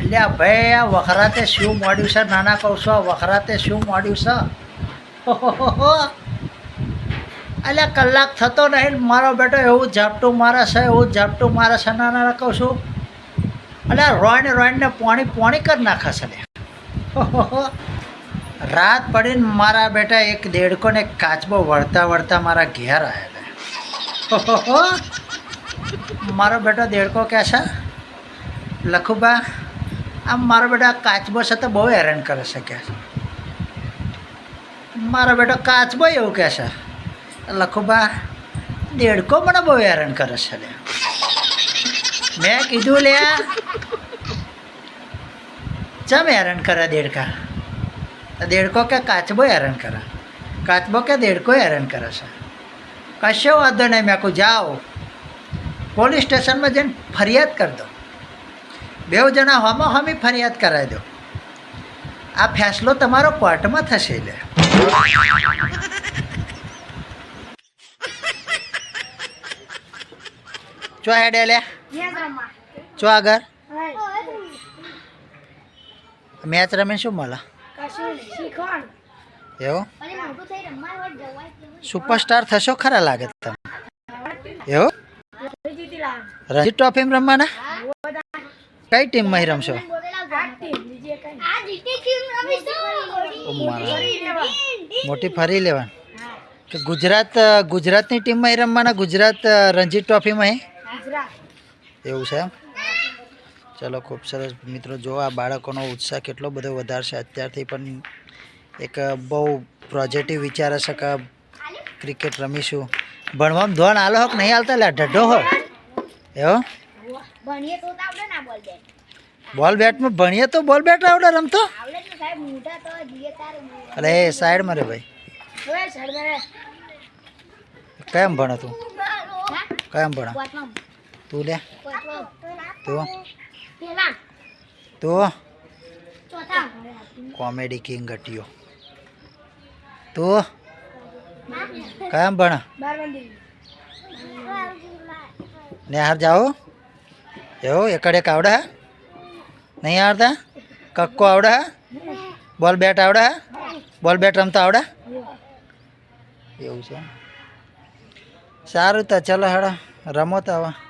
અલ્યા ભાઈ આ વખરાતે શું મોડ્યું છે નાના કહું છું આ વખરાતે શું મોડ્યું છે અલ્યા કલાક થતો નહીં મારો બેટો એવું ઝાપટું મારે છે એવું ઝાપટું મારે છે નાના કહું છું અલ્યા રોઈને પોણી કરી નાખે છે રાત પડીને મારા બેટા એક દેડકો ને એક કાચબો વળતા મારા ઘેર આવ્યા મારો બેટો દેડકો કહે છે લખુબા આમ મારો બેટા કાચબો છે તો બહુ હેરાન કરે છે કે મારો બેટો કાચબો એવું કહે છે લખુબા દેડકો મને બહુ હેરાન કરે છે લે મેં કીધું લે ચમ હેરાન કરે દેડકા દેડકો કે કાચબો હેરાન કરે કાચબો કે દેડકો હેરાન કરે છે કશો વાંધો નહીં મેં કહું જાઓ પોલીસ સ્ટેશનમાં જઈને ફરિયાદ કરી દો બેઉ જણા હોમી ફરિયાદ કરાવી દો આ ફેસલો તમારો કોર્ટમાં થશે લે ચો હેડે લે ચો આગળ મેચ રમીને શું મળે એવું સુપરસ્ટાર થશો ખરા લાગે તમે એવું રણજી ટ્રોફીમાં રમવાના કઈ ટીમમાં રમશો મોટી ફરી લેવાની કે ગુજરાતની ટીમમાં રમવાના ગુજરાત રણજી ટ્રોફીમાં એવું છે એમ ચલો ખૂબ સરસ મિત્રો જો આ બાળકોનો ઉત્સાહ કેટલો બધો વધારશે અત્યારથી પણ એક બહુ પોઝિટિવ વિચાર હશે કે ક્રિકેટ રમીશું ભણવામાં ધોન આલો હોક નહીં હાલતા લે ઢઢો હો એવો બોલ બેટમાં ભણીએ તો બોલ બેટ આવડે રમતો અરે એ સાઈડમાં રે ભાઈ કેમ ભણે તું કેમ ભણે તું લે તું કોમેડી કિંગ ઘટ્યો તું કેમ ભણે નેહાર જાઓ એવું એકડે આવડે હે નહીં આવડતા કક્કો આવડે હે બોલ બેટ આવડે હે બોલ બેટ રમતા આવડે એવું છે સારું તો ચલો હેડો રમો તો હવે